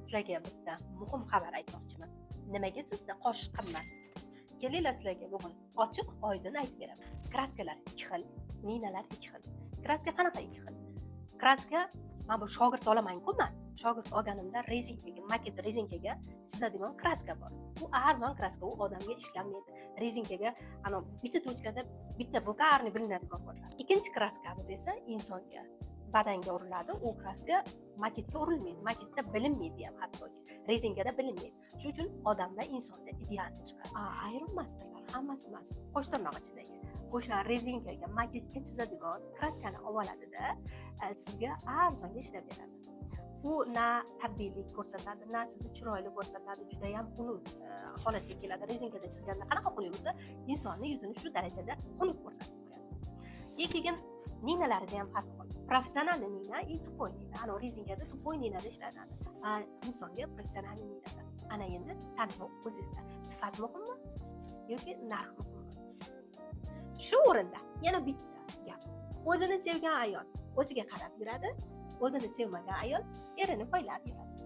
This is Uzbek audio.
sizlarga bitta muhim xabar aytmoqchiman. Nimaga sizda qosh qimmat? Kelinglar sizlarga bugun ochiq, oydin aytib beraman. Kraskalar 2 xil, ninalar 2 xil. Kraska qanaqa 2 xil? Kraska men bu shogird olaman-ku men. Shogird olganimda rezinkaga, maket rezinkaga chizadigan kraska bor. Bu arzon kraska, u odamga ishlanmaydi. Rezinkaga ana bitta tochkada bitta vulgarni bilinadigan bo'ladi. Ikkinchi kraskamiz esa insonga, badanga uriladi. U kraska maketga urilmaydi. Maketda bilinmaydi ham hattoki. Rezinkada bilinmaydi. Shuning uchun odamda, insonda idealni chiqadi. Ayrim masterlar hammasi emas. Qo'sh tirnoqchidagi o'sha rezinkaga, maketga chizadigan kraskani oladida sizga arzonga ishlab beradi. Bu na tabiiylik ko'rsatadi, na sizni chiroyli ko'rsatadi, juda ham xunuk holatga keladi. Rezinkada chizganda qanaqa xunuk bo'lsa, insonning yuzini shu darajada xunuk ko'rsatib qo'yadi. Keyin ninalarida ham farq bor. Professional nina и tupoy nina. Ana rezinkada tupoy ninada ishlanadi. Insonga professional ninada. Ana endi tanlov o'zingizda. Sifat muhimmi yoki narx muhimmi? Shu o'rinda yana bitta gap. O'zini sevgan ayol o'ziga qarab yuradi, o'zini sevmagan ayol erini poylab yuradi.